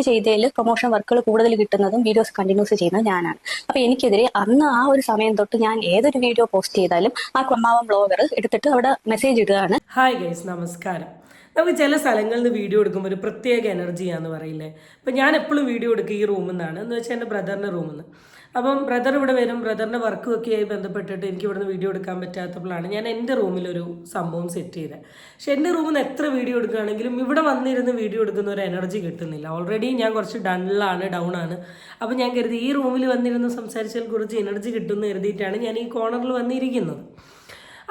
ചെയ്തതിൽ പ്രൊമോഷൻ വർക്കുകൾ കൂടുതൽ കിട്ടുന്നതും വീഡിയോസ് കണ്ടിന്യൂസ് ചെയ്യുന്നത് ഞാനാണ്. അപ്പൊ എനിക്കെതിരെ അന്ന് ആ ഒരു സമയം തൊട്ട് ഞാൻ ഏതൊരു വീഡിയോ പോസ്റ്റ് ചെയ്താലും ആ ക്രമാവം ബ്ലോഗർ എടുത്തിട്ട് അവിടെ മെസ്സേജ് ഇടുകയാണ്. ഹായ് ഗൈസ്, നമസ്കാരം. നമുക്ക് ചില സ്ഥലങ്ങളിൽ നിന്ന് വീഡിയോ എടുക്കുമ്പോൾ ഒരു പ്രത്യേക എനർജിയാന്ന് പറയില്ലേ. ഇപ്പം ഞാൻ എപ്പോഴും വീഡിയോ എടുക്കുക ഈ റൂമിൽ നിന്നാണ്, എന്ന് വെച്ചാൽ എൻ്റെ ബ്രദറിൻ്റെ റൂമിൽ നിന്ന്. അപ്പം ബ്രദർ ഇവിടെ വരും, ബ്രദറിൻ്റെ വർക്കും ഒക്കെ ആയി ബന്ധപ്പെട്ടിട്ട് എനിക്ക് ഇവിടുന്ന് വീഡിയോ എടുക്കാൻ പറ്റാത്തപ്പോഴാണ് ഞാൻ എൻ്റെ റൂമിലൊരു സംഭവം സെറ്റ് ചെയ്തത്. പക്ഷെ എൻ്റെ റൂമിൽ നിന്ന് എത്ര വീഡിയോ എടുക്കുകയാണെങ്കിലും ഇവിടെ വന്നിരുന്ന് വീഡിയോ എടുക്കുന്ന ഒരു എനർജി കിട്ടുന്നില്ല. ഓൾറെഡി ഞാൻ കുറച്ച് ഡൗൺ ആണ്. അപ്പം ഞാൻ കരുതി ഈ റൂമിൽ വന്നിരുന്ന് സംസാരിച്ചാൽ കുറച്ച് എനർജി കിട്ടുമെന്ന് കരുതിയിട്ടാണ് ഞാൻ ഈ കോർണറിൽ വന്നിരിക്കുന്നത്.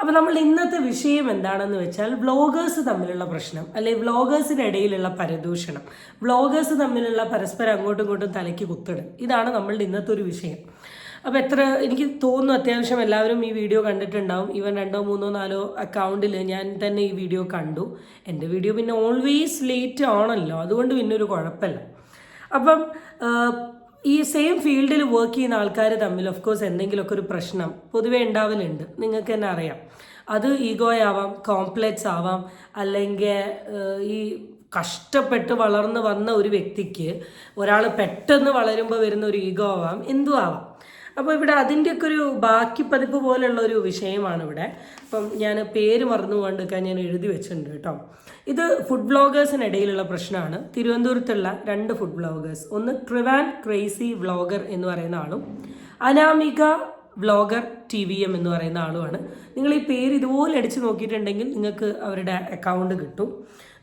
അപ്പോൾ നമ്മൾ ഇന്നത്തെ വിഷയം എന്താണെന്ന് വെച്ചാൽ വ്ളോഗേഴ്സ് തമ്മിലുള്ള പ്രശ്നം, അല്ലെങ്കിൽ വ്ളോഗേഴ്സിൻ്റെ ഇടയിലുള്ള പരദൂഷണം, വ്ളോഗേഴ്സ് തമ്മിലുള്ള പരസ്പരം അങ്ങോട്ടും ഇങ്ങോട്ടും തലയ്ക്ക് കുത്തിടൽ. ഇതാണ് നമ്മളുടെ ഇന്നത്തെ ഒരു വിഷയം. അപ്പോൾ എനിക്ക് തോന്നുന്നു അത്യാവശ്യം എല്ലാവരും ഈ വീഡിയോ കണ്ടിട്ടുണ്ടാവും. ഈവൻ 2, 3, 4 അക്കൗണ്ടിൽ ഞാൻ തന്നെ ഈ വീഡിയോ കണ്ടു. എൻ്റെ വീഡിയോ പിന്നെ ഓൾവേസ് ലേറ്റ് ആണല്ലോ, അതുകൊണ്ട് പിന്നെ ഒരു കുഴപ്പമില്ല. അപ്പം ഈ സെയിം ഫീൽഡിൽ വർക്ക് ചെയ്യുന്ന ആൾക്കാർ തമ്മിൽ ഓഫ് കോഴ്സ് എന്തെങ്കിലുമൊക്കെ ഒരു പ്രശ്നം പൊതുവേ ഉണ്ടാവലുണ്ട്. നിങ്ങൾക്ക് തന്നെ അറിയാം. അത് ഈഗോയാവാം, കോംപ്ലെക്സ് ആവാം, അല്ലെങ്കിൽ ഈ കഷ്ടപ്പെട്ട് വളർന്നു വന്ന ഒരു വ്യക്തിക്ക് ഒരാൾ പെട്ടെന്ന് വളരുമ്പോൾ വരുന്ന ഒരു ഈഗോ ആവാം, എന്തും ആവാം. അപ്പോൾ ഇവിടെ അതിൻ്റെയൊക്കെ ഒരു ബാക്കി പതിപ്പ് പോലുള്ള ഒരു വിഷയമാണ് ഇവിടെ. അപ്പം ഞാൻ പേര് മറന്നു പോകാണ്ടിരിക്കാൻ ഞാൻ എഴുതി വെച്ചിട്ടുണ്ട് കേട്ടോ. ഇത് ഫുഡ് വ്ളോഗേഴ്സിനിടയിലുള്ള പ്രശ്നമാണ്. തിരുവനന്തപുരത്തുള്ള 2 ഫുഡ് വ്ളോഗേഴ്സ്, ഒന്ന് ട്രിവാൻ ക്രേസി വ്ളോഗർ എന്ന് പറയുന്ന ആളും അനാമിക വ്ളോഗർ TVM എന്ന് പറയുന്ന ആളുമാണ്. നിങ്ങൾ ഈ പേര് ഇതുപോലെ അടിച്ച് നോക്കിയിട്ടുണ്ടെങ്കിൽ നിങ്ങൾക്ക് അവരുടെ അക്കൗണ്ട് കിട്ടും.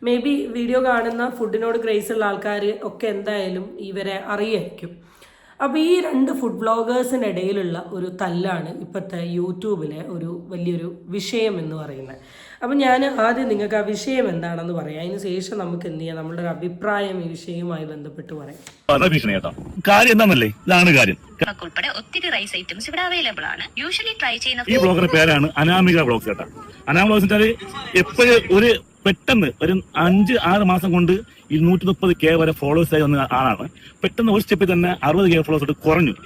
മേ ബി വീഡിയോ കാണുന്ന ഫുഡിനോട് ക്രേസ് ഉള്ള ആൾക്കാർ ഒക്കെ എന്തായാലും ഇവരെ അറിയായിരിക്കും. അപ്പോൾ ഈ 2 ഫുഡ് വ്ളോഗേഴ്സിൻ്റെ ഇടയിലുള്ള ഒരു തല്ലാണ് ഇപ്പോഴത്തെ യൂട്യൂബിലെ ഒരു വലിയൊരു വിഷയം എന്ന് പറയുന്നത്. അപ്പം ഞാൻ ആദ്യം നിങ്ങൾക്ക് ആ വിഷയം എന്താണെന്ന് പറയാം, അതിന് ശേഷം നമുക്ക് എന്ത് ചെയ്യാം, നമ്മുടെ ഒരു അഭിപ്രായം ഈ വിഷയവുമായി ബന്ധപ്പെട്ട് പറയാം. കാര്യം എന്താണല്ലേ, ഇതാണ് കാര്യം. ഉൾപ്പെടെ ഒത്തിരി റൈസ് ഐറ്റംസ് ഇവിടെ അവൈലബിൾ ആണ്. യൂഷ്വലി ട്രൈ ചെയ്യുന്ന ഈ ബ്ലോഗറുടെ പേരാണ് അനാമിക വ്ളോഗ്സ് കേട്ടോ. അനാമിക വ്ളോഗ്സ് എപ്പോഴും ഒരു പെട്ടെന്ന് ഒരു 5-6 മാസം കൊണ്ട് 230K വരെ ഫോളോവേഴ്സ് ആയി വന്ന ആളാണ്. പെട്ടെന്ന് ഒരു സ്റ്റെപ്പിൽ തന്നെ 60K ഫോളോവേഴ്സ്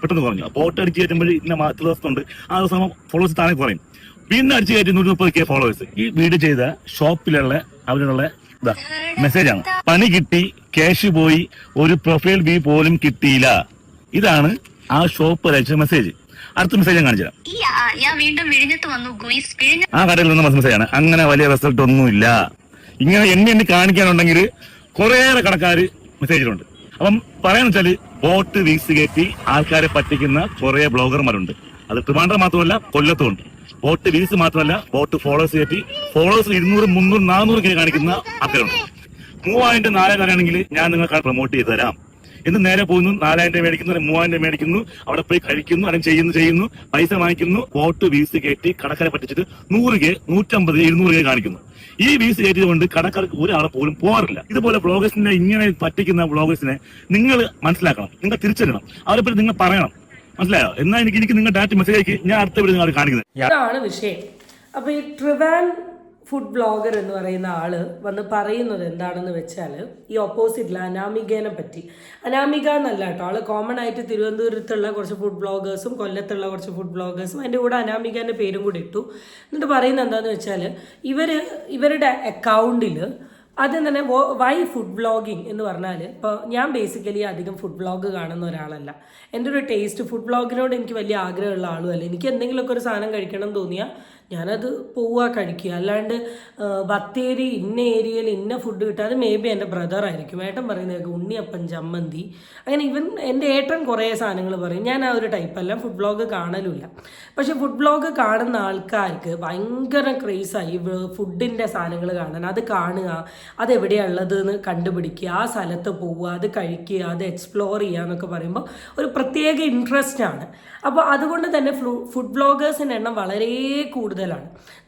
പെട്ടെന്ന് കുറഞ്ഞു. അപ്പോൾ ഓട്ടോ അടിച്ച് കയറ്റുമ്പോൾ ഇന്ന ദിവസമുണ്ട്, ആ ദിവസം ഫോളോവേഴ്സ് താഴെ കുറയും. പിന്നെ അടിച്ച് കയറ്റി 130K ഫോളോവേഴ്സ്. ഈ വീഡിയോ ചെയ്ത ഷോപ്പിലുള്ള അവരുടെ മെസ്സേജാണ്. പണി കിട്ടി, ക്യാഷ് പോയി, ഒരു പ്രൊഫൈൽ വ്യൂ പോലും കിട്ടിയില്ല. ഇതാണ് ആ ഷോപ്പ് അയച്ച മെസ്സേജ്. അടുത്ത മെസ്സേജ് ഞാൻ കാണിച്ചു തരാം. ആ കടയിൽ നിന്ന് മെസ്സേജാണ്. അങ്ങനെ വലിയ റിസൾട്ട് ഒന്നുമില്ല. ഇങ്ങനെ എന്നെ കാണിക്കാനുണ്ടെങ്കിൽ കുറേയേറെ കടക്കാർ മെസ്സേജിലുണ്ട്. അപ്പം പറയാന്ന് വെച്ചാല് ബോട്ട് വീസ് കയറ്റി ആൾക്കാരെ പറ്റിക്കുന്ന കുറെ ബ്ലോഗർമാരുണ്ട്. അത് ട്രിവാൻഡ്രം മാത്രമല്ല, കൊല്ലത്തുണ്ട്. ബോട്ട് വീസ് മാത്രമല്ല, ബോട്ട് ഫോളോവേഴ്സ് കയറ്റി ഫോളോവേഴ്സ് 200, 300, 400K കാണിക്കുന്ന ആൾക്കാരുണ്ട്. 3000, 4000 ആണെങ്കിൽ ഞാൻ നിങ്ങൾക്ക് പ്രൊമോട്ട് ചെയ്ത് തരാം എന്ന് നേരെ പോകുന്നു. 4000 മേടിക്കുന്നു, 3000 മേടിക്കുന്നു, അവിടെ പോയി കഴിക്കുന്നു, അല്ലെങ്കിൽ ചെയ്യുന്നു, പൈസ വാങ്ങിക്കുന്നു, ബോട്ട് വീസ് കയറ്റി കടക്കാരെ പറ്റിച്ചിട്ട് 100K, 150K, 200K കാണിക്കുന്നു. ഈ വീസ് കയറ്റിയത് കൊണ്ട് കടക്കാർക്ക് ഒരാളെ പോലും പോകാറില്ല. ഇതുപോലെ വ്ളോഗേഴ്സിനെ ഇങ്ങനെ പറ്റിക്കുന്ന വ്ളോഗേഴ്സിനെ നിങ്ങൾ മനസ്സിലാക്കണം, നിങ്ങൾ തിരിച്ചറിയണം, അവരെ പറ്റി നിങ്ങൾ പറയണം. മനസ്സിലായോ? എന്നാൽ എനിക്ക് നിങ്ങൾ ഡയറക്റ്റ് മെസ്സേജ് അയക്കി, ഞാൻ അടുത്ത വീഡിയോ നിങ്ങൾ കാണിക്കുന്നത്. ഇതാണ് വിഷയം. അപ്പൊ ഈ ട്രിവാൻ ഫുഡ് ബ്ലോഗർ എന്ന് പറയുന്ന ആള് വന്ന് പറയുന്നത് എന്താണെന്ന് വെച്ചാൽ ഈ ഓപ്പോസിറ്റില്ല അനാമികേനെ പറ്റി. അനാമിക എന്നല്ല കേട്ടോ, ആള് കോമൺ ആയിട്ട് തിരുവനന്തപുരത്തുള്ള കുറച്ച് ഫുഡ് ബ്ലോഗേഴ്സും കൊല്ലത്തുള്ള കുറച്ച് ഫുഡ് ബ്ലോഗേഴ്സും അതിൻ്റെ കൂടെ അനാമികേൻ്റെ പേരും കൂടി ഇട്ടു. എന്നിട്ട് പറയുന്നത് എന്താണെന്ന് വെച്ചാൽ ഇവരുടെ അക്കൗണ്ടിൽ ആദ്യം തന്നെ വൈ ഫുഡ് വ്ളോഗിങ് എന്ന് പറഞ്ഞാൽ, ഇപ്പോൾ ഞാൻ ബേസിക്കലി അധികം ഫുഡ് വ്ളോഗ് കാണുന്ന ഒരാളല്ല. എൻ്റെ ഒരു ടേസ്റ്റ് ഫുഡ് വ്ളോഗിനോട് എനിക്ക് വലിയ ആഗ്രഹമുള്ള ആളുമല്ല. എനിക്ക് എന്തെങ്കിലുമൊക്കെ ഒരു സാധനം കഴിക്കണം എന്ന് തോന്നിയാൽ ഞാനത് പോവുക കഴിക്കുക. അല്ലാണ്ട് ബത്തേരി ഇന്ന ഏരിയയിൽ ഇന്ന ഫുഡ് കിട്ടുക, അത് മേ ബി എൻ്റെ ബ്രദറായിരിക്കും. ഏട്ടൻ പറയുന്നതൊക്കെ ഉണ്ണിയപ്പൻ, ചമ്മന്തി, അങ്ങനെ ഇവൻ എൻ്റെ ഏട്ടൻ കുറേ സാധനങ്ങൾ പറയും. ഞാൻ ആ ഒരു ടൈപ്പല്ല, ഫുഡ് വ്ളോഗ് കാണലുമില്ല. പക്ഷെ ഫുഡ് വ്ളോഗ് കാണുന്ന ആൾക്കാർക്ക് ഭയങ്കര ക്രേസായി ഫുഡിൻ്റെ സാധനങ്ങൾ കാണാൻ. അത് കാണുക, അതെവിടെയുള്ളത് എന്ന് കണ്ടുപിടിക്കുക, ആ സ്ഥലത്ത് പോവുക, അത് കഴിക്കുക, അത് എക്സ്പ്ലോർ ചെയ്യുക എന്നൊക്കെ പറയുമ്പോൾ ഒരു പ്രത്യേക ഇൻട്രസ്റ്റ് ആണ്. അപ്പോൾ അതുകൊണ്ട് തന്നെ ഫുഡ് വ്ളോഗേഴ്സിൻ്റെ എണ്ണം വളരെ കൂടുതലാണ്.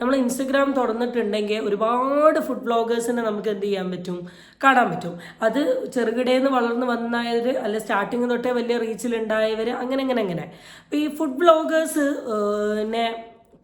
നമ്മൾ ഇൻസ്റ്റഗ്രാം തുറന്നിട്ടുണ്ടെങ്കിൽ ഒരുപാട് ഫുഡ് വ്ളോഗേഴ്സിനെ നമുക്ക് എന്ത് ചെയ്യാൻ പറ്റും, കാണാൻ പറ്റും. അത് ചെറുകിടയിൽ വളർന്ന് വന്നവർ, അല്ല സ്റ്റാർട്ടിങ് തൊട്ടേ വലിയ റീച്ചിലുണ്ടായവർ, അങ്ങനെ. അപ്പോൾ ഈ ഫുഡ് വ്ളോഗേഴ്സിനെ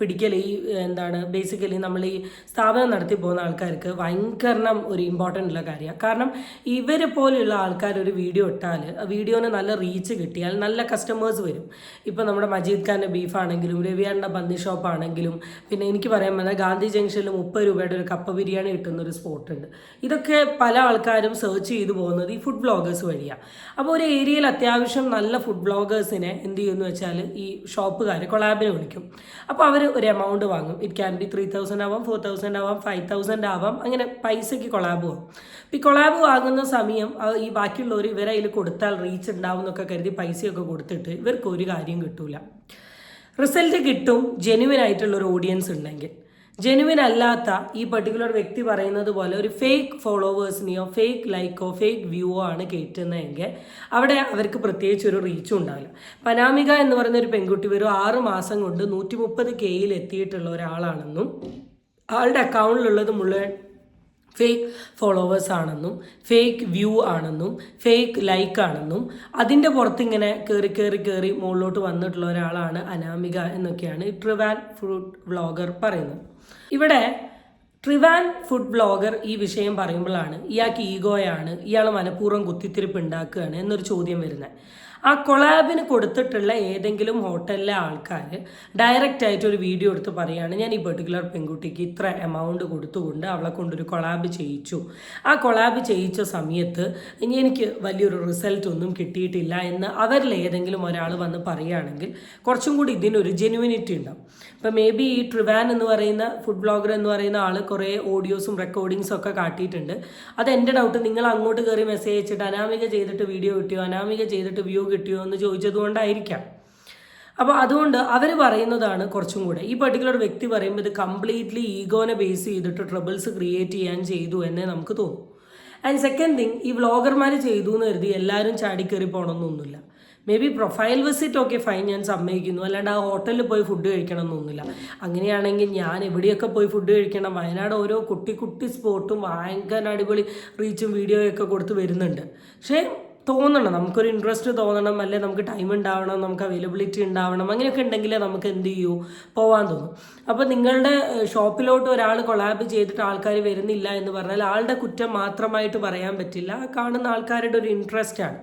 പിടിക്കൽ ഈ എന്താണ് ബേസിക്കലി നമ്മൾ ഈ സ്ഥാപനം നടത്തി പോകുന്ന ആൾക്കാർക്ക് ഭയങ്കര ഒരു ഇമ്പോർട്ടൻ്റ് ഉള്ള കാര്യമാണ്. കാരണം ഇവരെ പോലെയുള്ള ആൾക്കാർ ഒരു വീഡിയോ ഇട്ടാൽ ആ വീഡിയോന് നല്ല റീച്ച് കിട്ടിയാൽ നല്ല കസ്റ്റമേഴ്സ് വരും. ഇപ്പോൾ നമ്മുടെ മജീദ് ഖാൻ്റെ ബീഫാണെങ്കിലും രവിയാണ്ട പന്നി ഷോപ്പാണെങ്കിലും പിന്നെ എനിക്ക് പറയാൻ പറ്റുന്ന ഗാന്ധി ജംഗ്ഷനിൽ 30 രൂപയുടെ ഒരു കപ്പ ബിരിയാണി കിട്ടുന്ന ഒരു സ്പോട്ടുണ്ട്. ഇതൊക്കെ പല ആൾക്കാരും സെർച്ച് ചെയ്തു പോകുന്നത് ഈ ഫുഡ് ബ്ലോഗേഴ്സ് വഴിയാണ്. അപ്പോൾ ഒരു ഏരിയയിൽ അത്യാവശ്യം നല്ല ഫുഡ് ബ്ലോഗേഴ്സിനെ എന്ത് ചെയ്യുമെന്ന് വെച്ചാൽ ഈ ഷോപ്പുകാർ കൊളാബിന് വിളിക്കും. അപ്പോൾ അവർ ഒരു എമൗണ്ട് വാങ്ങും. ഇറ്റ് ക്യാൻ ബി 3000 ആവാം, 4000 ആവാം, 5000 ആവാം, അങ്ങനെ പൈസയ്ക്ക് കൊളാബ് വാങ്ങും. ഈ കൊളാബ് വാങ്ങുന്ന സമയം ഈ ബാക്കിയുള്ളവർ ഇവരെ അതിൽ കൊടുത്താൽ റീച്ച് ഉണ്ടാവും എന്നൊക്കെ കരുതി പൈസയൊക്കെ കൊടുത്തിട്ട് ഇവർക്ക് ഒരു കാര്യം കിട്ടൂല. റിസൾട്ട് കിട്ടും ജെന്യുവൻ ആയിട്ടുള്ളൊരു ഓഡിയൻസ് ഉണ്ടെങ്കിൽ. ജെന്യുവൻ അല്ലാത്ത ഈ പർട്ടിക്കുലർ വ്യക്തി പറയുന്നത് പോലെ ഒരു ഫേക്ക് ഫോളോവേഴ്സിനെയോ ഫേക്ക് ലൈക്കോ ഫേക്ക് വ്യൂവോ ആണ് കയറ്റുന്നതെങ്കിൽ അവിടെ അവർക്ക് പ്രത്യേകിച്ച് ഒരു റീച്ചും ഉണ്ടാവില്ല. പനാമിക എന്ന് പറയുന്ന ഒരു പെൺകുട്ടി വെറും 6 മാസം കൊണ്ട് 130K എത്തിയിട്ടുള്ള ഒരാളാണെന്നും ആളുടെ അക്കൗണ്ടിലുള്ളത് മുഴുവൻ ഫേക്ക് ഫോളോവേഴ്സ് ആണെന്നും ഫേക്ക് വ്യൂ ആണെന്നും ഫേക്ക് ലൈക്ക് ആണെന്നും അതിൻ്റെ പുറത്തിങ്ങനെ കയറി മുകളിലോട്ട് വന്നിട്ടുള്ള ഒരാളാണ് അനാമിക എന്നൊക്കെയാണ് ട്രിവാൻ ഫുഡ് വ്ളോഗർ പറയുന്നത്. ഇവിടെ ട്രിവാൻ ഫുഡ് വ്ളോഗർ ഈ വിഷയം പറയുമ്പോഴാണ് ഇയാൾക്ക് ഈഗോയാണ്, ഇയാൾ മനഃപൂർവ്വം കുത്തിത്തിരിപ്പ് ഉണ്ടാക്കുകയാണ് എന്നൊരു ചോദ്യം വരുന്നത്. ആ കൊളാബിന് കൊടുത്തിട്ടുള്ള ഏതെങ്കിലും ഹോട്ടലിലെ ആൾക്കാർ ഡയറക്റ്റ് ആയിട്ട് ഒരു വീഡിയോ എടുത്ത് പറയുകയാണ്, ഞാൻ ഈ പെർട്ടിക്കുലർ പെൺകുട്ടിക്ക് ഇത്ര എമൗണ്ട് കൊടുത്തുകൊണ്ട് അവളെ കൊണ്ടൊരു കൊളാബ് ചെയ്യിച്ചു, ആ കൊളാബ് ചെയ്യിച്ച സമയത്ത് എനിക്ക് വലിയൊരു റിസൾട്ട് ഒന്നും കിട്ടിയിട്ടില്ല എന്ന് അവരിൽ ഏതെങ്കിലും ഒരാൾ വന്ന് പറയുകയാണെങ്കിൽ കുറച്ചും കൂടി ഇതിനൊരു ജെന്യുവിനിറ്റി ഉണ്ടാവും. ഇപ്പം മേ ബി ഈ ട്രിവാൻ എന്ന് പറയുന്ന ഫുഡ് ബ്ലോഗർ എന്ന് പറയുന്ന ആൾ കുറേ ഓഡിയോസും റെക്കോർഡിങ്സും ഒക്കെ കാട്ടിയിട്ടുണ്ട്. അത് എൻ്റെ ഡൗട്ട് നിങ്ങൾ അങ്ങോട്ട് കയറി മെസ്സേജ് അയച്ചിട്ട് അനാമിക ചെയ്തിട്ട് വീഡിയോ കിട്ടിയോ, അനാമിക ചെയ്തിട്ട് വ്യൂ കിട്ടിയോ എന്ന് ചോദിച്ചതുകൊണ്ടായിരിക്കാം. അപ്പോൾ അതുകൊണ്ട് അവർ പറയുന്നതാണ് കുറച്ചും കൂടെ. ഈ പർട്ടിക്കുലർ വ്യക്തി പറയുമ്പോൾ ഇത് കംപ്ലീറ്റ്ലി ഈഗോനെ ബേസ് ചെയ്തിട്ട് ട്രബിൾസ് ക്രിയേറ്റ് ചെയ്യാൻ ചെയ്തു എന്നേ നമുക്ക് തോന്നും. ആൻഡ് സെക്കൻഡ് തിങ്, ഈ വ്ളോഗർമാർ ചെയ്തു എന്ന് കരുതി എല്ലാവരും ചാടിക്കയറി പോകണമെന്നൊന്നുമില്ല. മേ ബി പ്രൊഫൈൽ വിസിറ്റ് ഒക്കെ ഫൈൻ, ഞാൻ സമ്മതിക്കുന്നു. അല്ലാണ്ട് ആ ഹോട്ടലിൽ പോയി ഫുഡ് കഴിക്കണം എന്നൊന്നുമില്ല. അങ്ങനെയാണെങ്കിൽ ഞാൻ എവിടെയൊക്കെ പോയി ഫുഡ് കഴിക്കണം? വയനാട് ഓരോ കുട്ടി സ്പോട്ടും ഭയങ്കര അടിപൊളി റീച്ചും വീഡിയോയൊക്കെ കൊടുത്ത് വരുന്നുണ്ട്. പക്ഷേ തോന്നണം, നമുക്കൊരു ഇൻട്രസ്റ്റ് തോന്നണം, അല്ലെ നമുക്ക് ടൈം ഉണ്ടാവണം, നമുക്ക് അവൈലബിലിറ്റി ഉണ്ടാവണം. അങ്ങനെയൊക്കെ ഉണ്ടെങ്കിലേ നമുക്ക് എന്ത് ചെയ്യൂ, പോകാൻ തോന്നും. അപ്പോൾ നിങ്ങളുടെ ഷോപ്പിലോട്ട് ഒരാൾ കൊളാബ് ചെയ്തിട്ട് ആൾക്കാർ വരുന്നില്ല എന്ന് പറഞ്ഞാൽ ആളുടെ കുറ്റം മാത്രമായിട്ട് പറയാൻ പറ്റില്ല, കാണുന്ന ആൾക്കാരുടെ ഒരു ഇൻട്രസ്റ്റാണ്.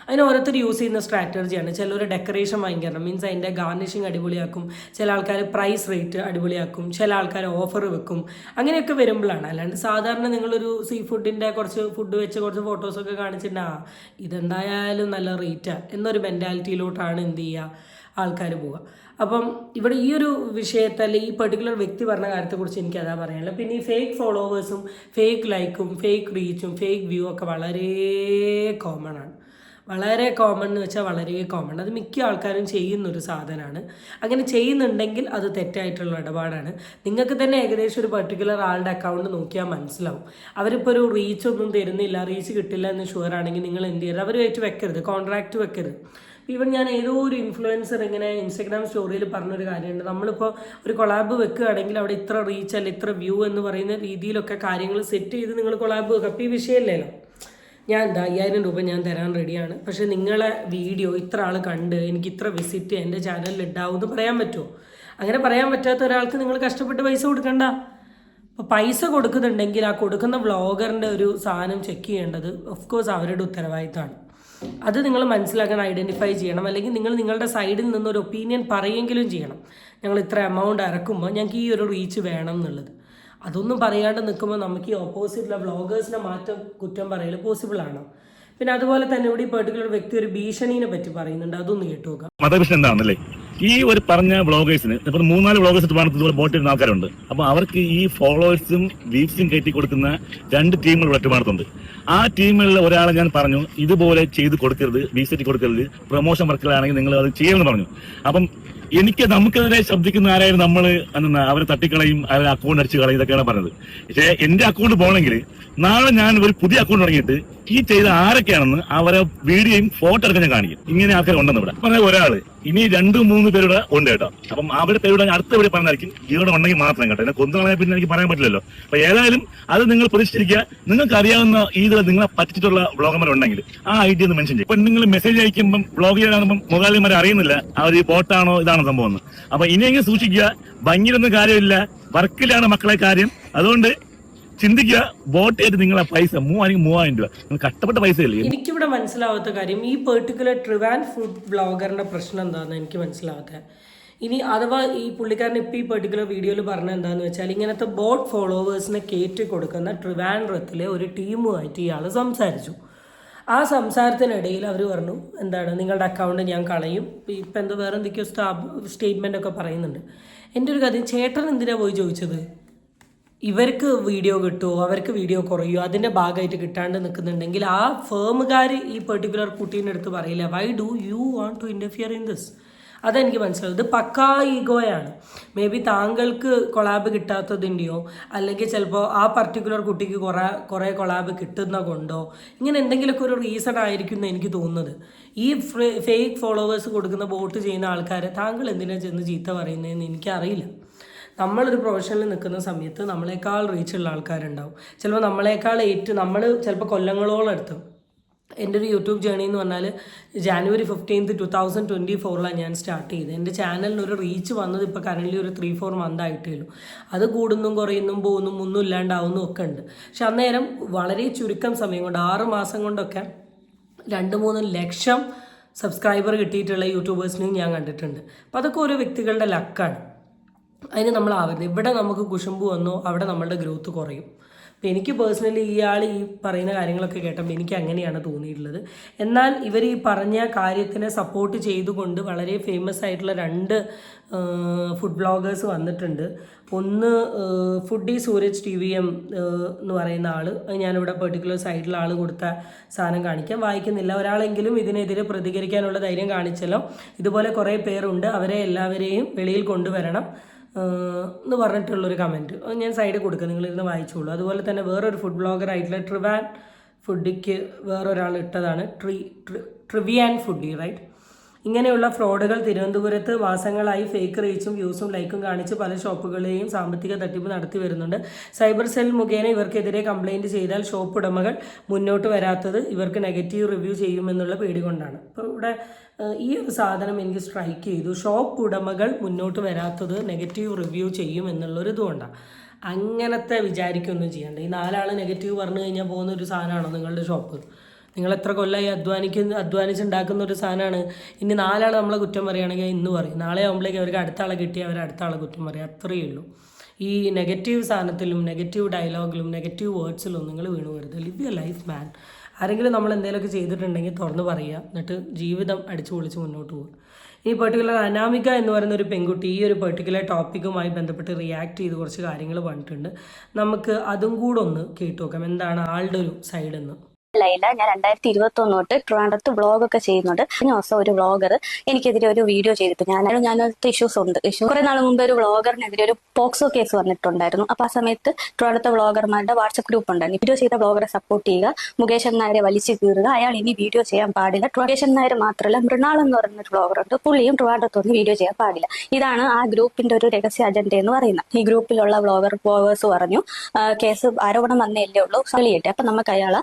അതിന് ഓരോരുത്തർ യൂസ് ചെയ്യുന്ന സ്ട്രാറ്റജിയാണ്. ചിലർ ഡെക്കറേഷൻ ഭയങ്കര മീൻസ് അതിൻ്റെ ഗാർണിഷിങ് അടിപൊളിയാക്കും, ചില ആൾക്കാർ പ്രൈസ് റേറ്റ് അടിപൊളിയാക്കും, ചില ആൾക്കാർ ഓഫർ വെക്കും. അങ്ങനെയൊക്കെ വരുമ്പോഴാണ്. അല്ലാണ്ട് സാധാരണ നിങ്ങളൊരു സീ ഫുഡിൻ്റെ കുറച്ച് ഫുഡ് വെച്ച് കുറച്ച് ഫോട്ടോസൊക്കെ കാണിച്ചിട്ട് ഇതെന്തായാലും നല്ല റേറ്റാണ് എന്നൊരു മെൻറ്റാലിറ്റിയിലോട്ടാണ് എന്ത് ചെയ്യുക, ആൾക്കാർ പോവുക. അപ്പം ഇവിടെ ഈ ഒരു വിഷയത്തിൽ ഈ പെർട്ടിക്കുലർ വ്യക്തി പറഞ്ഞ കാര്യത്തെക്കുറിച്ച് എനിക്കതാ പറയാനുള്ളത്. പിന്നെ ഈ ഫേക്ക് ഫോളോവേഴ്സും ഫേക്ക് ലൈക്കും ഫേക്ക് റീച്ചും ഫേക്ക് വ്യൂ ഒക്കെ വളരെ കോമൺ ആണ്. വളരെ കോമൺ എന്ന് വെച്ചാൽ വളരെ കോമൺ. അത് മിക്ക ആൾക്കാരും ചെയ്യുന്നൊരു സാധനമാണ്. അങ്ങനെ ചെയ്യുന്നുണ്ടെങ്കിൽ അത് തെറ്റായിട്ടുള്ള ഇടപാടാണ്. നിങ്ങൾക്ക് തന്നെ ഏകദേശം ഒരു പർട്ടിക്കുലർ ആളുടെ അക്കൗണ്ട് നോക്കിയാൽ മനസ്സിലാവും. അവരിപ്പോൾ ഒരു റീച്ച് ഒന്നും തരുന്നില്ല, റീച്ച് കിട്ടില്ല എന്ന് ഷുവർ ആണെങ്കിൽ നിങ്ങൾ എന്ത് ചെയ്യരുത്, അവരുമായിട്ട് വെക്കരുത്, കോൺട്രാക്റ്റ് വെക്കരുത്. ഈവൻ ഞാൻ ഏതോ ഒരു ഇൻഫ്ലുവൻസർ ഇങ്ങനെ ഇൻസ്റ്റാഗ്രാം സ്റ്റോറിയിൽ പറഞ്ഞൊരു കാര്യമുണ്ട്, നമ്മളിപ്പോൾ ഒരു കൊളാബ് വെക്കുകയാണെങ്കിൽ അവിടെ ഇത്ര റീച്ച് അല്ല ഇത്ര വ്യൂ എന്ന് പറയുന്ന രീതിയിലൊക്കെ കാര്യങ്ങൾ സെറ്റ് ചെയ്ത് നിങ്ങൾ കൊളാബ് വെക്കുക. അപ്പോൾ ഈ വിഷയമല്ലല്ലോ, ഞാൻ 5000 രൂപ ഞാൻ തരാൻ റെഡിയാണ്, പക്ഷേ നിങ്ങളെ വീഡിയോ ഇത്ര ആൾ കണ്ട് എനിക്ക് ഇത്ര വിസിറ്റ് എൻ്റെ ചാനലിൽ ഉണ്ടാവും എന്ന് പറയാൻ പറ്റുമോ? അങ്ങനെ പറയാൻ പറ്റാത്ത ഒരാൾക്ക് നിങ്ങൾ കഷ്ടപ്പെട്ട് പൈസ കൊടുക്കണ്ട. അപ്പോൾ പൈസ കൊടുക്കുന്നുണ്ടെങ്കിൽ ആ കൊടുക്കുന്ന വ്ളോഗറിൻ്റെ ഒരു സാധനം ചെക്ക് ചെയ്യേണ്ടത് ഓഫ് കോഴ്സ് അവരുടെ ഉത്തരവാദിത്തമാണ്. അത് നിങ്ങൾ മനസ്സിലാക്കാൻ ഐഡൻറ്റിഫൈ ചെയ്യണം. അല്ലെങ്കിൽ നിങ്ങൾ നിങ്ങളുടെ സൈഡിൽ നിന്നൊരു ഒപ്പീനിയൻ പറയുമെങ്കിലും ചെയ്യണം. ഞങ്ങൾ ഇത്ര എമൗണ്ട് ഇറക്കുമ്പോൾ ഞങ്ങൾക്ക് ഈ ഒരു റീച്ച് വേണം എന്നുള്ളത്. അതൊന്നും പറയാണ്ട് നിൽക്കുമ്പോൾ നമുക്ക് ഈ ഓപ്പോസിറ്റുള്ള വ്ളോഗേഴ്സിനെ മാറ്റം കുറ്റം പറയൽ പോസിബിൾ ആണോ? പിന്നെ അതുപോലെ തന്നെ ഇവിടെ ഈ പെർട്ടിക്കുലർ വ്യക്തി ഒരു ഭീഷണിനെ പറ്റി പറയുന്നുണ്ട്, അതൊന്ന് കേട്ടു നോക്കാം. മതഭീഷണി എന്താണെന്നല്ലേ ഈ ഒരു പറഞ്ഞ വ്ളോഗേഴ്സിന് ഇപ്പൊ 3-4 വ്ളോഗേഴ്സ് ഇതുപോലെ ബോട്ട് ചെയ്യുന്ന ആൾക്കാരുണ്ട്. അപ്പൊ അവർക്ക് ഈ ഫോളോവേഴ്സും വ്യൂസും കയറ്റി കൊടുക്കുന്ന 2 ടീമുകൾ ഒറ്റപ്പാടത്തുണ്ട്. ആ ടീമിലുള്ള ഒരാളെ ഞാൻ പറഞ്ഞു ഇതുപോലെ ചെയ്ത് കൊടുക്കരുത്, വിസിറ്റ് കൊടുക്കരുത്, പ്രൊമോഷൻ വർക്കുകളാണെങ്കിൽ നിങ്ങൾ അത് ചെയ്യണമെന്ന് പറഞ്ഞു. അപ്പം നമുക്കെതിരെ ശബ്ദിക്കുന്ന ആരായാലും നമ്മൾ അവരെ തട്ടിക്കളയും, അവരെ അക്കൗണ്ട് അടിച്ച് കളയും, ഇതൊക്കെയാണ് പറഞ്ഞത്. പക്ഷേ എന്റെ അക്കൗണ്ട് പോകണമെങ്കിൽ നാളെ ഞാൻ ഒരു പുതിയ അക്കൗണ്ട് തുടങ്ങിയിട്ട് ഈ ചെയ്ത ആരൊക്കെയാണെന്ന് അവരെ വീഡിയോയും ഫോട്ടോ എടുക്കാൻ ഞാൻ കാണിക്കും. ഇങ്ങനെ ആൾക്കാർ ഉണ്ടെന്ന് ഇവിടെ പറഞ്ഞ ഒരാള് ഇനി 2-3 പേരുടെ ഉണ്ട് കേട്ടോ. അപ്പം അവരുടെ പേരുടെ അടുത്ത പേര് പറഞ്ഞായിരിക്കും ഇവിടെ ഉണ്ടെങ്കിൽ മാത്രം കേട്ടോ. എന്നെ കൊന്നുകളയാൻ പിന്നെ എനിക്ക് പറയാൻ പറ്റില്ലല്ലോ. അപ്പൊ ഏതായാലും അത് നിങ്ങൾ പ്രതീക്ഷിച്ചിരിക്കുക. നിങ്ങൾക്ക് അറിയാവുന്ന ഇതിൽ നിങ്ങളെ പറ്റിച്ചിട്ടുള്ള ബ്ലോഗർമാരുണ്ടെങ്കിൽ ആ ഐഡിയ ഒന്ന് മെൻഷൻ ചെയ്യും. ഇപ്പൊ നിങ്ങൾ മെസ്സേജ് അയക്കുമ്പോൾ ബ്ലോഗ് ചെയ്യാനാകുമ്പോൾ മുതലാളിമാരെ അറിയുന്നില്ല അവർ ഈ ബോട്ടാണോ ഇതാണോ സംഭവം എന്ന്. അപ്പൊ ഇനിയെങ്കിലും സൂക്ഷിക്കുക. ഭംഗിയിലൊന്നും കാര്യമില്ല, വർക്കിലാണ് മക്കളെ കാര്യം. അതുകൊണ്ട് ചിന്തിക്കുക, ബോട്ട് ചെയ്ത് നിങ്ങളെ പൈസ 3000 രൂപ നിങ്ങൾ കഷ്ടപ്പെട്ട പൈസ ഇല്ലേ. എനിക്കിവിടെ മനസ്സിലാവാത്ത കാര്യം ഈ പെർട്ടിക്കുലർ ട്രിവാൻ ഫുഡ് ബ്ലോഗറിന്റെ പ്രശ്നം എന്താണെന്ന് എനിക്ക് മനസ്സിലാവാത്ത. ഇനി അഥവാ ഈ പുള്ളിക്കാരൻ ഇപ്പോൾ ഈ പെർട്ടിക്കുലർ വീഡിയോയിൽ പറഞ്ഞത് എന്താണെന്ന് വെച്ചാൽ ഇങ്ങനത്തെ ബോട്ട് ഫോളോവേഴ്സിനെ കയറ്റി കൊടുക്കുന്ന ട്രിവാൻഡ്രത്തിലെ ഒരു ടീമുമായിട്ട് ഇയാൾ സംസാരിച്ചു. ആ സംസാരത്തിനിടയിൽ അവർ പറഞ്ഞു എന്താണ് നിങ്ങളുടെ അക്കൗണ്ട് ഞാൻ കളയും, ഇപ്പം എന്തോ വേറെ എന്തൊക്കെയോ സ്റ്റേറ്റ്മെൻ്റ് ഒക്കെ പറയുന്നുണ്ട്. എൻ്റെ ഒരു കാര്യം, ചേട്ടൻ എന്തിനാണ് പോയി ചോദിച്ചത്? ഇവർക്ക് വീഡിയോ കിട്ടുമോ, അവർക്ക് വീഡിയോ കുറയുമോ, അതിൻ്റെ ഭാഗമായിട്ട് കിട്ടാണ്ട് നിൽക്കുന്നുണ്ടെങ്കിൽ ആ ഫേമുകാർ ഈ പെർട്ടിക്കുലർ കുട്ടീൻ്റെ അടുത്ത് പറയില്ല why do you want to interfere in this. അതെനിക്ക് മനസ്സിലാവും. ഇത് പക്കാ ഈഗോയാണ്. മേ ബി താങ്കൾക്ക് കൊളാബ് കിട്ടാത്തതിൻ്റെയോ അല്ലെങ്കിൽ ചിലപ്പോൾ ആ പർട്ടിക്കുലർ കുട്ടിക്ക് കുറേ കൊളാബ് കിട്ടുന്ന കൊണ്ടോ ഇങ്ങനെ എന്തെങ്കിലുമൊക്കെ ഒരു റീസൺ ആയിരിക്കും എന്ന് എനിക്ക് തോന്നുന്നത്. ഈ ഫേക്ക് ഫോളോവേഴ്സ് കൊടുക്കുന്ന വോട്ട് ചെയ്യുന്ന ആൾക്കാരെ താങ്കൾ എന്തിനാണ് ചെന്ന് ചീത്ത പറയുന്നതെന്ന് എനിക്കറിയില്ല. നമ്മളൊരു പ്രൊഫഷനിൽ നിൽക്കുന്ന സമയത്ത് നമ്മളെക്കാൾ റീച്ചുള്ള ആൾക്കാരുണ്ടാവും. ചിലപ്പോൾ നമ്മളെക്കാൾ നമ്മൾ ചിലപ്പോൾ കൊല്ലങ്ങളോളം എടുത്തു. എൻ്റെ ഒരു യൂട്യൂബ് ജേണി എന്ന് പറഞ്ഞാൽ January 15, 2024 ഞാൻ സ്റ്റാർട്ട് ചെയ്തത്. എൻ്റെ ചാനലിനൊരു റീച്ച് വന്നത് ഇപ്പോൾ കറൻ്റ്ലി ഒരു 3-4 മന്ത് ആയിട്ടേ ഉള്ളൂ. അത് കൂടുന്നും കുറയുന്നും പോകുന്നും ഒന്നും ഇല്ലാണ്ടാവുന്നും ഒക്കെ ഉണ്ട്. പക്ഷെ അന്നേരം വളരെ ചുരുക്കം സമയം കൊണ്ട് 6 മാസം കൊണ്ടൊക്കെ 2-3 ലക്ഷം സബ്സ്ക്രൈബർ കിട്ടിയിട്ടുള്ള യൂട്യൂബേഴ്സിനെയും ഞാൻ കണ്ടിട്ടുണ്ട്. അപ്പോൾ അതൊക്കെ ഓരോ വ്യക്തികളുടെ ലക്കാണ്. അതിന് നമ്മളാവരുത്. ഇവിടെ നമുക്ക് കുശുമ്പ് വന്നോ അവിടെ നമ്മളുടെ ഗ്രോത്ത് കുറയും. അപ്പോൾ എനിക്ക് പേഴ്സണലി ഇയാൾ ഈ പറയുന്ന കാര്യങ്ങളൊക്കെ കേട്ടപ്പോൾ എനിക്ക് അങ്ങനെയാണ് തോന്നിയിട്ടുള്ളത്. എന്നാൽ ഇവർ ഈ പറഞ്ഞ കാര്യത്തിനെ സപ്പോർട്ട് ചെയ്തുകൊണ്ട് വളരെ ഫേമസ് ആയിട്ടുള്ള 2 ഫുഡ് ബ്ലോഗേഴ്സ് വന്നിട്ടുണ്ട്. ഒന്ന് ഫുഡി സൂരജ് TVM എന്ന് പറയുന്ന ആൾ, ഞാനിവിടെ പെർട്ടിക്കുലർ സൈഡിൽ ആൾ കൊടുത്ത സാധനം കാണിക്കാം, വായിക്കുന്നില്ല. ഒരാളെങ്കിലും ഇതിനെതിരെ പ്രതികരിക്കാനുള്ള ധൈര്യം കാണിച്ചല്ലോ. ഇതുപോലെ കുറേ പേരുണ്ട്, അവരെ എല്ലാവരെയും വെളിയിൽ കൊണ്ടുവരണം എന്ന് പറഞ്ഞിട്ടുള്ളൊരു കമൻറ്റ് ഞാൻ സൈഡിൽ കൊടുക്കുക, നിങ്ങളിരുന്ന് വായിച്ചോളൂ. അതുപോലെ തന്നെ വേറൊരു ഫുഡ് ബ്ലോഗർ ആയിട്ടുള്ള ട്രിവാൻ ഫുഡിക്ക് വേറൊരാൾ ഇട്ടതാണ്, ട്രിവിയാൻ ഫുഡി റൈറ്റ്. ഇങ്ങനെയുള്ള ഫ്രോഡുകൾ തിരുവനന്തപുരത്ത് മാസങ്ങളായി ഫേക്ക് റീച്ചും വ്യൂസും ലൈക്കും കാണിച്ച് പല ഷോപ്പുകളെയും സാമ്പത്തിക തട്ടിപ്പ് നടത്തി വരുന്നുണ്ട്. സൈബർ സെൽ മുഖേന ഇവർക്കെതിരെ കംപ്ലയിൻറ്റ് ചെയ്താൽ ഷോപ്പ് ഉടമകൾ മുന്നോട്ട് വരാത്തത് ഇവർക്ക് നെഗറ്റീവ് റിവ്യൂ ചെയ്യുമെന്നുള്ള പേടി കൊണ്ടാണ്. അപ്പോൾ ഇവിടെ ഈ ഒരു സാധനം എനിക്ക് സ്ട്രൈക്ക് ചെയ്തു. ഷോപ്പ് ഉടമകൾ മുന്നോട്ട് വരാത്തത് നെഗറ്റീവ് റിവ്യൂ ചെയ്യും എന്നുള്ളൊരു ഇതുകൊണ്ടാണ്. അങ്ങനത്തെ വിചാരിക്കൊന്നും ചെയ്യണ്ട. ഈ 4 ആൾ നെഗറ്റീവ് പറഞ്ഞു കഴിഞ്ഞാൽ പോകുന്ന ഒരു സാധനമാണോ നിങ്ങളുടെ ഷോപ്പ്? നിങ്ങൾ എത്ര കൊല്ലമായി അധ്വാനിച്ചുണ്ടാക്കുന്ന ഒരു സാധനമാണ്. ഇനി 4 ആൾ നമ്മളെ കുറ്റം പറയുകയാണെങ്കിൽ ഇന്ന് പറയും, നാളെ ആകുമ്പോഴേക്കും അവർക്ക് അടുത്ത ആളെ കിട്ടി അവർ അടുത്ത ആളെ കുറ്റം പറയും. അത്രയേ ഉള്ളൂ. ഈ നെഗറ്റീവ് സാധനത്തിലും നെഗറ്റീവ് ഡയലോഗിലും നെഗറ്റീവ് വേർഡ്സിലും നിങ്ങൾ വീണു വരുത്. ലിവ് യുവർ ലൈഫ് മാൻ. ആരെങ്കിലും നമ്മൾ എന്തെങ്കിലുമൊക്കെ ചെയ്തിട്ടുണ്ടെങ്കിൽ തുറന്ന് പറയുക, എന്നിട്ട് ജീവിതം അടിച്ചു പൊളിച്ച് മുന്നോട്ട് പോകും. ഈ പെർട്ടിക്കുലർ അനാമിക എന്ന് പറയുന്ന ഒരു പെൺകുട്ടി ഈ ഒരു പെർട്ടിക്കുലർ ടോപ്പിക്കുമായി ബന്ധപ്പെട്ട് റിയാക്ട് ചെയ്ത് കുറച്ച് കാര്യങ്ങൾ പറഞ്ഞിട്ടുണ്ട്. നമുക്ക് അതും കൂടെ ഒന്ന് കേട്ടു നോക്കാം, എന്താണ് ആളുടെ ഒരു സൈഡെന്ന്. ലൈല, ഞാൻ 2021 തൊട്ട് ട്രിവാൻഡ്രത്ത് വ്ളോഗൊക്കെ ചെയ്യുന്നുണ്ട്. കഴിഞ്ഞ ദിവസം ഒരു വ്ളോഗർ എനിക്കെതിരെ ഒരു വീഡിയോ ചെയ്തിട്ട് ഞാനടുത്ത ഇഷ്യൂസ് ഉണ്ട്. കുറെ നാൾ മുമ്പ് ഒരു വ്ളോഗറിനെതിരെ ഒരു പോക്സോ കേസ് വന്നിട്ടുണ്ടായിരുന്നു. അപ്പൊ ആ സമയത്ത് ട്രിവാൻഡ്രത്തെ വ്ളോഗർമാരുടെ വാട്സ്ആപ്പ് ഗ്രൂപ്പ് ഉണ്ടായിരുന്നു. വീഡിയോ ചെയ്ത വ്ളോഗറെ സപ്പോർട്ട് ചെയ്യുക, മുകേശൻ നായരെ വലിച്ചു കീറുക, അയാൾ ഇനി വീഡിയോ ചെയ്യാൻ പാടില്ല. മുകേശൻ നായർ മാത്രമല്ല, മൃണാൾ എന്ന് പറയുന്നൊരു വ്ളോഗറുണ്ട്, പുള്ളിയും ട്രിവാൻഡ്രത്തൊന്നും വീഡിയോ ചെയ്യാൻ പാടില്ല. ഇതാണ് ആ ഗ്രൂപ്പിന്റെ ഒരു രഹസ്യ അജണ്ട എന്ന് പറയുന്നത്. ഈ ഗ്രൂപ്പിലുള്ള വ്ളോഗേഴ്സ് പറഞ്ഞു കേസ് ആരോപണം വന്നേ ഉള്ളൂ, കളിയട്ടെ, അപ്പൊ നമുക്ക് അയാളെ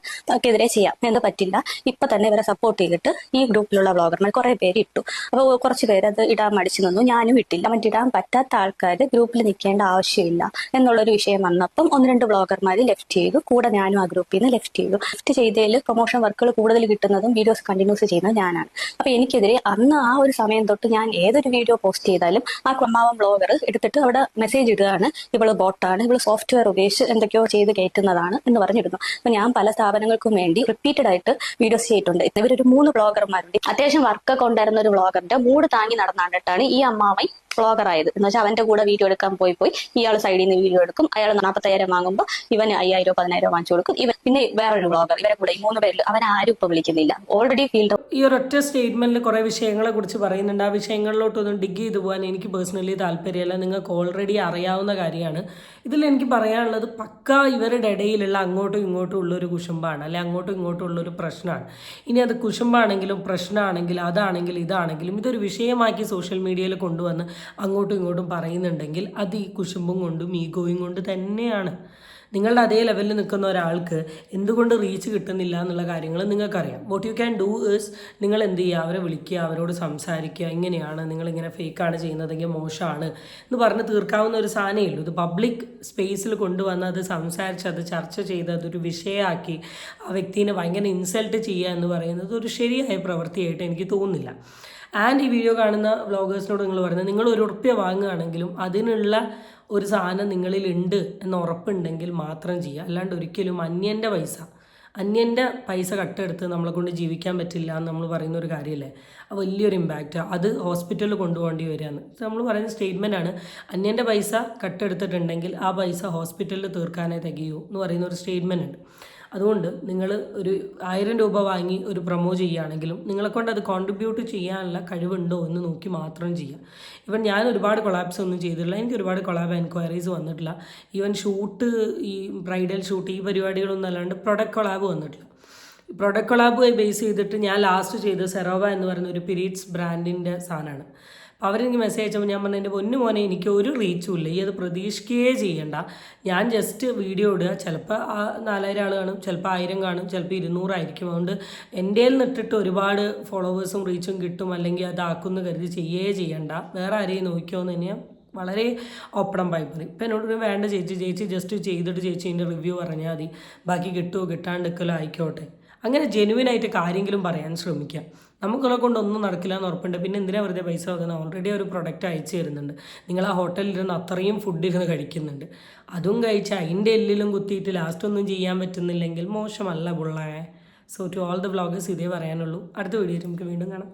ചെയ്യാം എന്ന് പറ്റില്ല. ഇപ്പൊ തന്നെ ഇവരെ സപ്പോർട്ട് ചെയ്തിട്ട് ഈ ഗ്രൂപ്പിലുള്ള വ്ളോഗർമാർ കുറെ പേര് ഇട്ടു. അപ്പോൾ കുറച്ച് പേര് അത് ഇടാൻ മടിച്ചു നിന്നു, ഞാനും ഇട്ടില്ല. ഇടാൻ പറ്റാത്ത ആൾക്കാർ ഗ്രൂപ്പിൽ നിൽക്കേണ്ട ആവശ്യമില്ല എന്നുള്ളൊരു വിഷയം വന്നപ്പം 1-2 വ്ളോഗർമാർ ലെഫ്റ്റ് ചെയ്തു. കൂടെ ഞാനും ആ ഗ്രൂപ്പിൽ നിന്ന് ലെഫ്റ്റ് ചെയ്തു. ലെഫ്റ്റ് ചെയ്തതിൽ പ്രൊമോഷൻ വർക്കുകൾ കൂടുതൽ കിട്ടുന്നതും വീഡിയോസ് കണ്ടിന്യൂസ് ചെയ്യുന്നത് ഞാനാണ്. അപ്പൊ എനിക്കെതിരെ അന്ന് ആ ഒരു സമയം തൊട്ട് ഞാൻ ഏതൊരു വീഡിയോ പോസ്റ്റ് ചെയ്താലും ആ ക്രമാവം വ്ളോഗർ എടുത്തിട്ട് അവിടെ മെസ്സേജ് ഇടുകയാണ്, ഇവള് ബോട്ടാണ്, ഇവള് സോഫ്റ്റ്വെയർ ഉപയോഗിച്ച് എന്തൊക്കെയോ ചെയ്ത് കയറ്റുന്നതാണ് എന്ന് പറഞ്ഞിരുന്നു. അപ്പൊ ഞാൻ പല സ്ഥാപനങ്ങൾക്കും വേണ്ടി റിപ്പീറ്റഡ് ആയിട്ട് വീഡിയോസ് ചെയ്തിട്ടുണ്ട്. ഇവരൊരു 3 വ്ളോഗർമാരുണ്ട്. അത്യാവശ്യം വർക്കൊക്കെ ഉണ്ടായിരുന്ന ഒരു വ്ളോഗറിന്റെ മൂഡ് താങ്ങി നടന്നാണ്ടിട്ടാണ് ഈ അമ്മാവൻ വ്ളോഗർ ആയത്. എന്ന് വെച്ചാൽ അവന്റെ കൂടെ വീഡിയോ എടുക്കാൻ പോയി ഇയാൾ സൈഡിൽ നിന്ന് വീഡിയോ എടുക്കും. അയാൾ 40,000 വാങ്ങുമ്പോൾ ഇവന് 5,000 10,000 വാങ്ങിച്ചു കൊടുക്കും. ഇവൻ പിന്നെ വേറൊരു വ്ളോഗർ, ഇവരെ കൂടെ ഈ 3 പേരിൽ അവൻ ആരും ഇപ്പൊ വിളിക്കുന്നില്ല. ഓൾറെഡി ഫീൽഡ് ഈ ഒരൊറ്റ സ്റ്റേറ്റ്മെന്റിൽ കുറെ വിഷയങ്ങളെ കുറിച്ച് പറയുന്നുണ്ട്. ആ വിഷയങ്ങളിലോട്ടൊന്നും ഡിഗ് ചെയ്തു പോകാൻ എനിക്ക് പേഴ്സണലി താല്പര്യമല്ല. നിങ്ങൾക്ക് ഓൾറെഡി അറിയാവുന്ന കാര്യമാണ്. ഇതിൽ എനിക്ക് പറയാനുള്ളത് പക്ക ഇവരുടെ ഇടയിലുള്ള അങ്ങോട്ടും ഇങ്ങോട്ടും ഉള്ളൊരു കുശുമ്പാണ്, അല്ലെ അങ്ങോട്ടും ഇങ്ങോട്ടും ഉള്ളൊരു പ്രശ്നമാണ്. ഇനി അത് കുശുമ്പാണെങ്കിലും പ്രശ്നമാണെങ്കിലും അതാണെങ്കിലും ഇതാണെങ്കിലും ഇതൊരു വിഷയമാക്കി സോഷ്യൽ മീഡിയയിൽ കൊണ്ടുവന്ന് അങ്ങോട്ടും ഇങ്ങോട്ടും പറയുന്നുണ്ടെങ്കിൽ അത് ഈ കുശുമ്പും കൊണ്ടും ഈഗോയും കൊണ്ട് തന്നെയാണ്. നിങ്ങളുടെ അതേ ലെവലിൽ നിൽക്കുന്ന ഒരാൾക്ക് എന്തുകൊണ്ട് റീച്ച് കിട്ടുന്നില്ല എന്നുള്ള കാര്യങ്ങൾ നിങ്ങൾക്കറിയാം. What you can do is നിങ്ങൾ എന്ത് ചെയ്യുക, അവരെ വിളിക്കുക, അവരോട് സംസാരിക്കുക, ഇങ്ങനെയാണ് നിങ്ങളിങ്ങനെ ഫേക്കാണ് ചെയ്യുന്നതെങ്കിൽ മോശമാണ് എന്ന് പറഞ്ഞ് തീർക്കാവുന്ന ഒരു സാധനമേ ഉള്ളൂ. ഇത് പബ്ലിക് സ്പേസിൽ കൊണ്ടുവന്ന് അത് സംസാരിച്ച് അത് ചർച്ച ചെയ്ത് അതൊരു വിഷയമാക്കി ആ വ്യക്തിനെ ഭയങ്കര ഇൻസൾട്ട് ചെയ്യുക എന്ന് പറയുന്നത് ഒരു ശരിയായ പ്രവൃത്തിയായിട്ട് എനിക്ക് തോന്നുന്നില്ല. ആൻഡ് ഈ വീഡിയോ കാണുന്ന വ്ളോഗേഴ്സിനോട് നിങ്ങൾ പറയുന്നത്, നിങ്ങൾ ₹1 വാങ്ങുകയാണെങ്കിലും അതിനുള്ള ഒരു സാധനം നിങ്ങളിലുണ്ട് എന്ന് ഉറപ്പുണ്ടെങ്കിൽ മാത്രം ചെയ്യുക. അല്ലാണ്ട് ഒരിക്കലും അന്യൻ്റെ പൈസ കട്ടെടുത്ത് നമ്മളെ കൊണ്ട് ജീവിക്കാൻ പറ്റില്ല എന്ന് നമ്മൾ പറയുന്ന ഒരു കാര്യമല്ലേ, അത് വലിയൊരു ഇമ്പാക്റ്റ്. അത് ഹോസ്പിറ്റലിൽ കൊണ്ടുപോകേണ്ടി വരികയാണ്. നമ്മൾ പറയുന്ന സ്റ്റേറ്റ്മെൻറ്റാണ്, അന്യൻ്റെ പൈസ കട്ടെടുത്തിട്ടുണ്ടെങ്കിൽ ആ പൈസ ഹോസ്പിറ്റലിൽ തീർക്കാനേ തികയൂ എന്ന് പറയുന്ന ഒരു സ്റ്റേറ്റ്മെൻ്റ് ഉണ്ട്. അതുകൊണ്ട് നിങ്ങൾ ഒരു ₹1000 വാങ്ങി ഒരു പ്രൊമോ ചെയ്യുകയാണെങ്കിലും നിങ്ങളെക്കൊണ്ട് അത് കോൺട്രിബ്യൂട്ട് ചെയ്യാനുള്ള കഴിവുണ്ടോ എന്ന് നോക്കി മാത്രം ചെയ്യുക. ഇവൻ ഞാൻ ഒരുപാട് കൊളാബ്സ് ഒന്നും ചെയ്തിട്ടില്ല, എനിക്ക് ഒരുപാട് കൊളാബ് എൻക്വയറീസ് വന്നിട്ടില്ല. ഈവൻ ഷൂട്ട്, ഈ ബ്രൈഡൽ ഷൂട്ട്, ഈ പരിപാടികളൊന്നും അല്ലാണ്ട് പ്രൊഡക്റ്റ് കൊളാബ് വന്നിട്ടില്ല. പ്രൊഡക്റ്റ് കൊളാബ് ബേസ് ചെയ്തിട്ട് ഞാൻ ലാസ്റ്റ് ചെയ്ത് സെറോവ എന്ന് പറയുന്ന ഒരു പീരീഡ്സ് ബ്രാൻഡിൻ്റെ സാധനമാണ്. അപ്പോൾ അവരെനിക്ക് മെസ്സേജ് അയച്ചപ്പോൾ ഞാൻ പറഞ്ഞു, എൻ്റെ പൊന്നു മോനെ എനിക്ക് ഒരു റീച്ചും ഇല്ല, ഈ അത് പ്രതീക്ഷിക്കുകയേ ചെയ്യണ്ട, ഞാൻ ജസ്റ്റ് വീഡിയോ ഇടുക, ചിലപ്പോൾ 4000 ആൾ കാണും, ചിലപ്പോൾ 1000 കാണും, ചിലപ്പോൾ 200 ആയിരിക്കും. അതുകൊണ്ട് എൻ്റെ നിന്നിട്ടിട്ട് ഒരുപാട് ഫോളോവേഴ്സും റീച്ചും കിട്ടും അല്ലെങ്കിൽ അതാക്കുമെന്ന് കരുതി ചെയ്യണ്ട, വേറെ ആരെയും നോക്കിയോന്ന് തന്നെയാണ് വളരെ ഓപ്പൺ ആയി പറയും. ഇപ്പം എന്നോട് വേണ്ട ചേച്ചി ജസ്റ്റ് ചെയ്തിട്ട് ചേച്ചീൻ്റെ റിവ്യൂ പറഞ്ഞാൽ മതി, ബാക്കി കിട്ടുമോ കിട്ടാണ്ടിരിക്കലോ ആയിക്കോട്ടെ. അങ്ങനെ ജെനുവിനായിട്ട് കാര്യങ്ങളും പറയാൻ ശ്രമിക്കാം. നമുക്കുള്ള കൊണ്ടൊന്നും നടക്കില്ല എന്ന് ഉറപ്പുണ്ട്. പിന്നെ എന്തിനാ വെറുതെ പൈസ വെക്കുന്നത്? ഓൾറെഡി ഒരു പ്രൊഡക്റ്റ് അയച്ചു തരുന്നുണ്ട്, നിങ്ങൾ ആ ഹോട്ടലിലിരുന്ന് അത്രയും ഫുഡ് ഇരുന്ന് കഴിക്കുന്നുണ്ട്, അതും കഴിച്ച് അതിൻ്റെ എല്ലിലും കുത്തിയിട്ട് ലാസ്റ്റ് ഒന്നും ചെയ്യാൻ പറ്റുന്നില്ലെങ്കിൽ മോശമല്ല പുള്ളേ. So to all the vloggers ഇതേ പറയാനുള്ളൂ. അടുത്ത വീഡിയോയിൽ നമുക്ക് വീണ്ടും കാണാം.